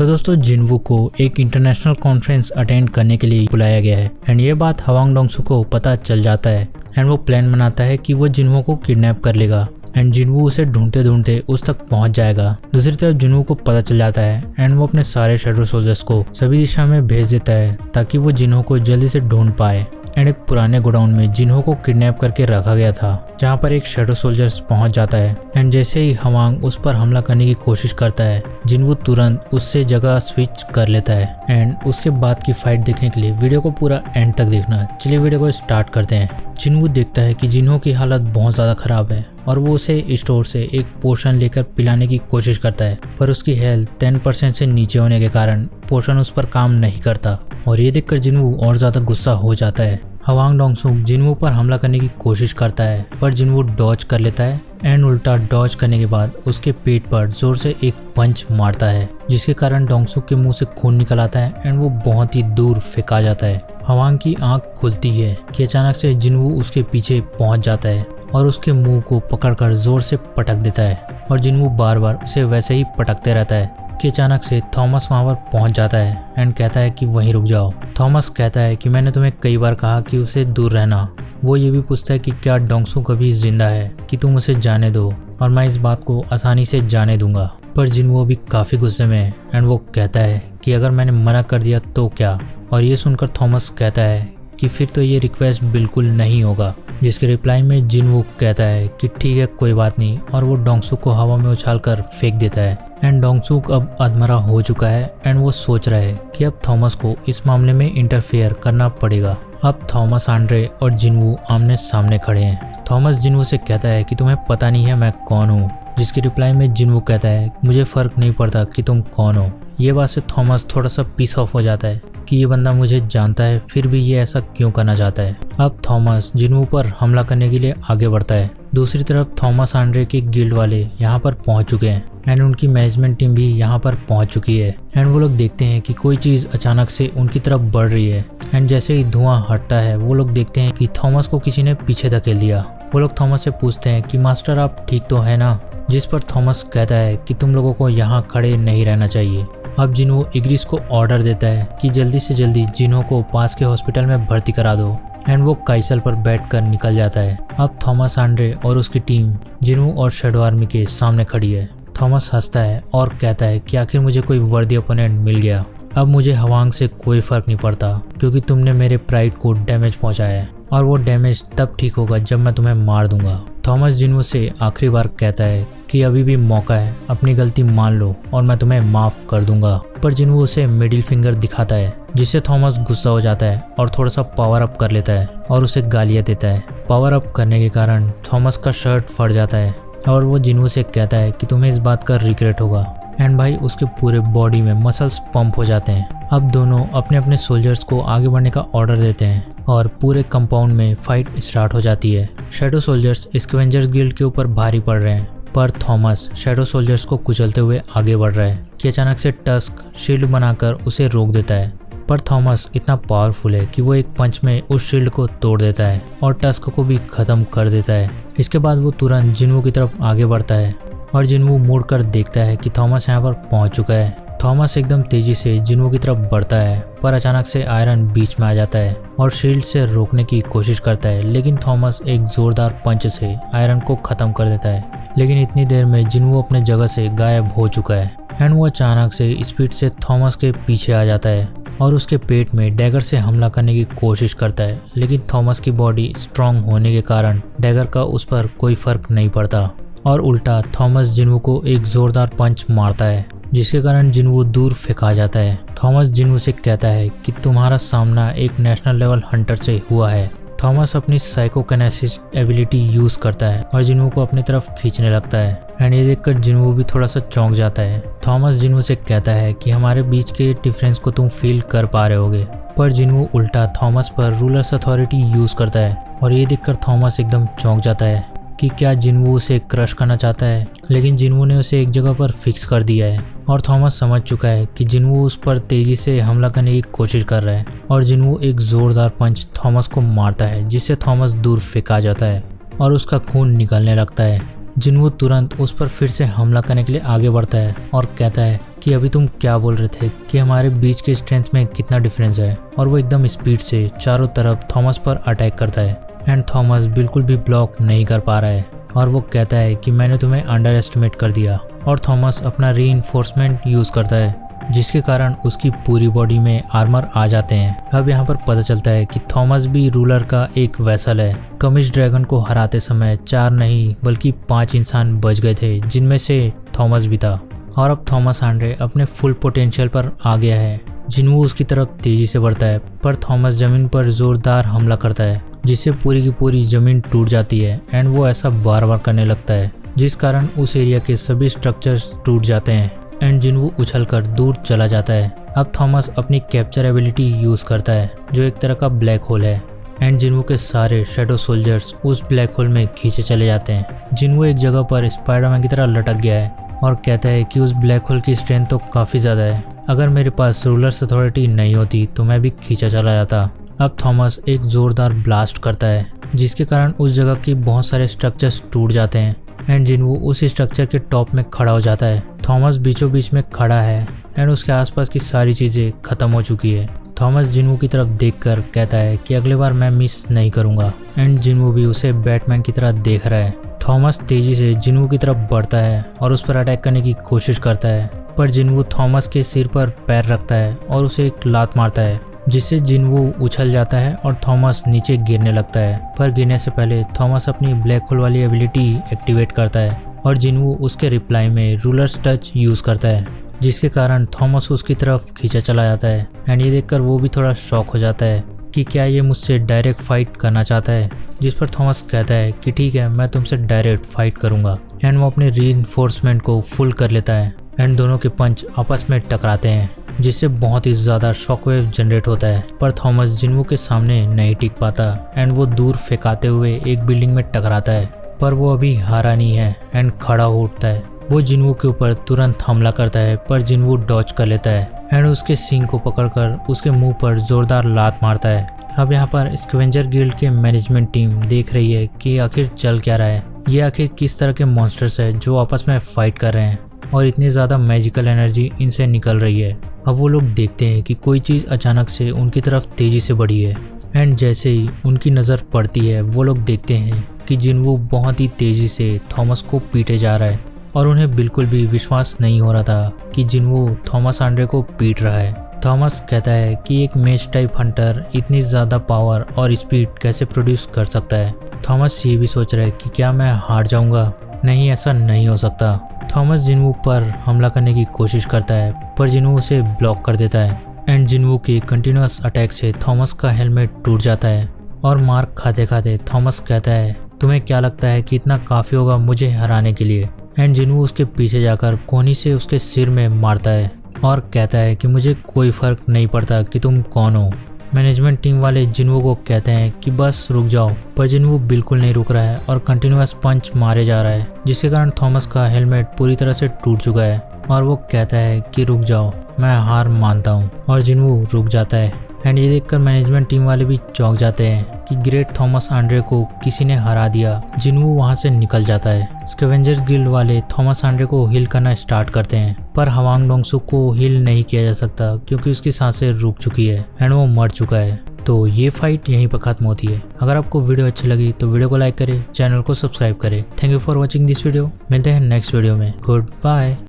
तो दोस्तों जिनवू को एक इंटरनेशनल कॉन्फ्रेंस अटेंड करने के लिए बुलाया गया है एंड ये बात हवांग डोंगसू को पता चल जाता है एंड वो प्लान बनाता है कि वो जिनवू को किडनैप कर लेगा एंड जिनवू उसे ढूंढते ढूंढते उस तक पहुंच जाएगा। दूसरी तरफ जिनवू को पता चल जाता है एंड वो अपने सारे शैडो सोल्जर्स को सभी दिशा में भेज देता है ताकि वो जिनवू को जल्दी से ढूंढ पाए। एंड एक पुराने गोडाउन में जिनवू को किडनैप करके रखा गया था जहाँ पर एक शैडो सोल्जर्स पहुंच जाता है एंड जैसे ही हवांग उस पर हमला करने की कोशिश करता है जिनवू तुरंत उससे जगह स्विच कर लेता है। एंड उसके बाद की फाइट देखने के लिए वीडियो को पूरा एंड तक देखना। चलिए वीडियो को स्टार्ट करते हैं। जिनवू देखता है कि जिन्हो की हालत बहुत ज़्यादा खराब है और वो उसे स्टोर से एक पोशन लेकर पिलाने की कोशिश करता है पर उसकी हेल्थ 10% से नीचे होने के कारण पोशन उस पर काम नहीं करता और ये देखकर जिनवू और ज़्यादा गुस्सा हो जाता है। हवांग डोंगसू जिनवू पर हमला करने की कोशिश करता है पर जिनवू डॉज कर लेता है एंड उल्टा डॉज करने के बाद उसके पेट पर जोर से एक पंच मारता है जिसके कारण डोंगसू के मुंह से खून निकल आता है एंड वो बहुत ही दूर फेंका जाता है। हवांग की आंख खुलती है कि अचानक से जिनवू उसके पीछे पहुंच जाता है और उसके मुंह को पकड़कर जोर से पटक देता है और जिनवू बार बार उसे वैसे ही पटकते रहता है कि अचानक से थॉमस वहां पर पहुंच जाता है एंड कहता है कि वहीं रुक जाओ। थॉमस कहता है कि मैंने तुम्हें कई बार कहा कि उसे दूर रहना। वो ये भी पूछता है कि क्या डोंगसू कभी जिंदा है कि तुम उसे जाने दो और मैं इस बात को आसानी से जाने दूंगा। पर जिनवू अभी काफी गुस्से में है एंड वो कहता है कि अगर मैंने मना कर दिया तो क्या। और ये सुनकर थॉमस कहता है कि फिर तो ये रिक्वेस्ट बिल्कुल नहीं होगा, जिसके रिप्लाई में जिनवू कहता है कि ठीक है कोई बात नहीं और वो डोंगसू को हवा में उछालकर फेंक देता है। एंड डोंगसू अब अधमरा हो चुका है एंड वो सोच रहा है कि अब थॉमस को इस मामले में इंटरफेयर करना पड़ेगा। अब थॉमस आंड्रे और जिनवू आमने सामने खड़े हैं। थॉमस जिनवू से कहता है कि तुम्हें पता नहीं है मैं कौन हूँ, जिसकी रिप्लाई में जिनवू कहता है मुझे फर्क नहीं पड़ता कि तुम कौन हो। ये बात से थॉमस थोड़ा सा पीस ऑफ हो जाता है कि ये बंदा मुझे जानता है फिर भी ये ऐसा क्यों करना चाहता है। अब थॉमस जिनवू पर हमला करने के लिए आगे बढ़ता है। दूसरी तरफ थॉमस आंड्रे के गिल्ड वाले यहाँ पर पहुँच चुके हैं एंड उनकी मैनेजमेंट टीम भी यहाँ पर पहुँच चुकी है एंड वो लोग देखते हैं कि कोई चीज़ अचानक से उनकी तरफ बढ़ रही है एंड जैसे ही धुआं हटता है वो लोग देखते हैं कि थॉमस को किसी ने पीछे धकेल दिया। वो लोग थॉमस से पूछते हैं कि मास्टर आप ठीक तो है ना, जिस पर थॉमस कहता है कि तुम लोगों को यहाँ खड़े नहीं रहना चाहिए। अब जिनवू इग्रिस को ऑर्डर देता है कि जल्दी से जल्दी जिन्हो को पास के हॉस्पिटल में भर्ती करा दो एंड वो काइसल पर बैठकर निकल जाता है। अब थॉमस आंड्रे और उसकी टीम जिनवू और शैडो आर्मी के सामने खड़ी है। थॉमस हंसता है और कहता है कि आखिर मुझे कोई वर्दी ओपोनेंट मिल गया। अब मुझे हवांग से कोई फर्क नहीं पड़ता क्योंकि तुमने मेरे प्राइड को डैमेज पहुंचाया है और वो डैमेज तब ठीक होगा जब मैं तुम्हें मार दूंगा। थॉमस जिनवू से आखिरी बार कहता है कि अभी भी मौका है, अपनी गलती मान लो और मैं तुम्हें माफ कर दूंगा। पर जिनवू उसे मिडिल फिंगर दिखाता है जिससे थॉमस गुस्सा हो जाता है और थोड़ा सा पावर अप कर लेता है और उसे गालियां देता है। पावर अप करने के कारण थॉमस का शर्ट फट जाता है और वो जिनवू से कहता है कि तुम्हें इस बात का रिग्रेट होगा एंड भाई उसके पूरे बॉडी में मसल्स पंप हो जाते हैं। अब दोनों अपने अपने सोल्जर्स को आगे बढ़ने का ऑर्डर देते हैं और पूरे कंपाउंड में फाइट स्टार्ट हो जाती है। शैडो सोल्जर्स स्कैवेंजर्स गिल्ड के ऊपर भारी पड़ रहे हैं पर थॉमस शैडो सोल्जर्स को कुचलते हुए आगे बढ़ रहा है कि अचानक से टस्क शील्ड बनाकर उसे रोक देता है। पर थॉमस इतना पावरफुल है कि वो एक पंच में उस शील्ड को तोड़ देता है और टस्क को भी खत्म कर देता है। इसके बाद वो तुरंत जिनवू की तरफ आगे बढ़ता है और जिनवू मुड़कर देखता है कि थॉमस यहाँ पर पहुंच चुका है। थॉमस एकदम तेजी से जिनवू की तरफ बढ़ता है पर अचानक से आयरन बीच में आ जाता है और शील्ड से रोकने की कोशिश करता है, लेकिन थॉमस एक जोरदार पंच से आयरन को खत्म कर देता है। लेकिन इतनी देर में जिनवू अपने जगह से गायब हो चुका है एंड वो अचानक से स्पीड से थॉमस के पीछे आ जाता है और उसके पेट में डैगर से हमला करने की कोशिश करता है। लेकिन थॉमस की बॉडी स्ट्रांग होने के कारण डैगर का उस पर कोई फर्क नहीं पड़ता और उल्टा थॉमस जिनवू को एक जोरदार पंच मारता है जिसके कारण जिनवू दूर फेंका जाता है। थॉमस जिनवू से कहता है कि तुम्हारा सामना एक नेशनल लेवल हंटर से हुआ है। थॉमस अपनी साइकोकिनेसिस एबिलिटी यूज करता है और जिनवू को अपनी तरफ खींचने लगता है एंड ये देखकर जिनवू भी थोड़ा सा चौंक जाता है। थॉमस जिनवू से कहता है कि हमारे बीच के डिफरेंस को तुम फील कर पा रहे होगे, पर जिनवू उल्टा थॉमस पर रूलर्स अथॉरिटी यूज करता है और ये देखकर थॉमस एकदम चौंक जाता है कि क्या जिनवू उसे क्रश करना चाहता है। लेकिन जिनवू ने उसे एक जगह पर फिक्स कर दिया है और थॉमस समझ चुका है कि जिनवू उस पर तेजी से हमला करने की कोशिश कर रहा है और जिनवू एक जोरदार पंच थॉमस को मारता है जिससे थॉमस दूर फेंका जाता है और उसका खून निकलने लगता है। जिनवू तुरंत उस पर फिर से हमला करने के लिए आगे बढ़ता है और कहता है कि अभी तुम क्या बोल रहे थे कि हमारे बीच के स्ट्रेंथ में कितना डिफरेंस है, और वो एकदम स्पीड से चारों तरफ थॉमस पर अटैक करता है। एंड थॉमस बिल्कुल भी ब्लॉक नहीं कर पा रहा है और वो कहता है कि मैंने तुम्हें अंडर एस्टिमेट कर दिया। और थॉमस अपना रीइंफोर्समेंट यूज करता है जिसके कारण उसकी पूरी बॉडी में आर्मर आ जाते हैं। अब यहाँ पर पता चलता है कि थॉमस भी रूलर का एक वेसल है। कमिश ड्रैगन को हराते समय 4 नहीं बल्कि 5 इंसान बच गए थे, जिनमें से थॉमस भी था। और अब थॉमस आंड्रे अपने फुल पोटेंशियल पर आ गया है। जिन्वू उसकी तरफ तेजी से बढ़ता है, पर थॉमस जमीन पर जोरदार हमला करता है जिससे पूरी की पूरी जमीन टूट जाती है। एंड वो ऐसा बार बार करने लगता है जिस कारण उस एरिया के सभी स्ट्रक्चर्स टूट जाते हैं एंड जिन्वू उछलकर दूर चला जाता है। अब थॉमस अपनी कैप्चर एबिलिटी यूज करता है जो एक तरह का ब्लैक होल है। एंड जिन्वू के सारे शैडो सोल्जर्स उस ब्लैक होल में खींचे चले जाते हैं। जिन्वू एक जगह पर स्पाइडरमैन की तरह लटक गया है और कहता है कि उस ब्लैक होल की स्ट्रेंथ तो काफ़ी ज़्यादा है। अगर मेरे पास रूलर्स अथॉरिटी नहीं होती तो मैं भी खींचा चला जाता। अब थॉमस एक ज़ोरदार ब्लास्ट करता है जिसके कारण उस जगह के बहुत सारे स्ट्रक्चर्स टूट जाते हैं एंड जिन्वू उस स्ट्रक्चर के टॉप में खड़ा हो जाता है। थॉमस बीचों बीच में खड़ा है एंड उसके आसपास की सारी चीज़ें ख़त्म हो चुकी है। थॉमस जिन्वू की तरफ देखकर कहता है कि अगली बार मैं मिस नहीं करूँगा। एंड जिन्वू भी उसे बैटमैन की तरह देख रहा है। थॉमस तेजी से जिन्वू की तरफ बढ़ता है और उस पर अटैक करने की कोशिश करता है, पर जिन्वू थॉमस के सिर पर पैर रखता है और उसे एक लात मारता है जिससे जिन्वू उछल जाता है और थॉमस नीचे गिरने लगता है। पर गिरने से पहले थॉमस अपनी ब्लैक होल वाली एबिलिटी एक्टिवेट करता है और जिन्वू उसके रिप्लाई में रूलर्स टच यूज करता है जिसके कारण थॉमस उसकी तरफ खींचा चला जाता है। एंड ये देखकर वो भी थोड़ा शॉक हो जाता है कि क्या ये मुझसे डायरेक्ट फाइट करना चाहता है, जिस पर थॉमस कहता है कि ठीक है मैं तुमसे डायरेक्ट फाइट करूंगा। एंड वो अपने रीइंफोर्समेंट को फुल कर लेता है एंड दोनों के पंच आपस में टकराते हैं जिससे बहुत ही ज़्यादा शॉकवेव जनरेट होता है। पर थॉमस जिन्वू के सामने नहीं टिक पाता एंड वो दूर फेंकाते हुए एक बिल्डिंग में टकराता है, पर वो अभी हारा नहीं है एंड खड़ा हो उठता है। वो जिन्वू के ऊपर तुरंत हमला करता है पर जिन्वू डॉच कर लेता है एंड उसके सींग को पकड़कर उसके मुंह पर जोरदार लात मारता है। अब यहाँ पर स्कैवेंजर गिल्ड के मैनेजमेंट टीम देख रही है कि आखिर चल क्या रहा है, ये आखिर किस तरह के मॉन्स्टर्स है जो आपस में फाइट कर रहे हैं और इतनी ज़्यादा मैजिकल एनर्जी इनसे निकल रही है। अब वो लोग देखते हैं कि कोई चीज़ अचानक से उनकी तरफ तेज़ी से बढ़ी है एंड जैसे ही उनकी नज़र पड़ती है वो लोग देखते हैं कि जिन्वू बहुत ही तेज़ी से थॉमस को पीटे जा रहा है और उन्हें बिल्कुल भी विश्वास नहीं हो रहा था कि जिन्वू थॉमस आंड्रे को पीट रहा है। थॉमस कहता है कि एक मेज टाइप हंटर इतनी ज़्यादा पावर और स्पीड कैसे प्रोड्यूस कर सकता है। थॉमस ये भी सोच रहा है कि क्या मैं हार जाऊंगा, नहीं ऐसा नहीं हो सकता। थॉमस जिन्वू पर हमला करने की कोशिश करता है पर जिन्वू उसे ब्लॉक कर देता है एंड जिन्वू के कंटिन्यूअस अटैक से थॉमस का हेलमेट टूट जाता है और मार खाते खाते थॉमस कहता है तुम्हें क्या लगता है कि इतना काफ़ी होगा मुझे हराने के लिए। एंड जिन्वू उसके पीछे जाकर कोहनी से उसके सिर में मारता है और कहता है कि मुझे कोई फ़र्क नहीं पड़ता कि तुम कौन हो। मैनेजमेंट टीम वाले जिन्वू को कहते हैं कि बस रुक जाओ, पर जिन्वू बिल्कुल नहीं रुक रहा है और कंटिन्यूअस पंच मारे जा रहा है जिसके कारण थॉमस का हेलमेट पूरी तरह से टूट चुका है और वो कहता है कि रुक जाओ मैं हार मानता हूँ, और जिन्वू रुक जाता है। एंड ये देखकर मैनेजमेंट टीम वाले भी चौंक जाते हैं कि ग्रेट थॉमस आंड्रे को किसी ने हरा दिया। जिन्वू वहाँ से निकल जाता है। स्कैवेंजर्स गिल्ड वाले थॉमस आंड्रे को हील करना स्टार्ट करते हैं पर हवांग डोंगसुक को हील नहीं किया जा सकता क्योंकि उसकी सांसें रुक चुकी है एंड वो मर चुका है। तो ये फाइट यहीं पर खत्म होती है। अगर आपको वीडियो अच्छी लगी तो वीडियो को लाइक करें, चैनल को सब्सक्राइब करें। Thank you for watching this video. मिलते हैं नेक्स्ट वीडियो में। Good bye.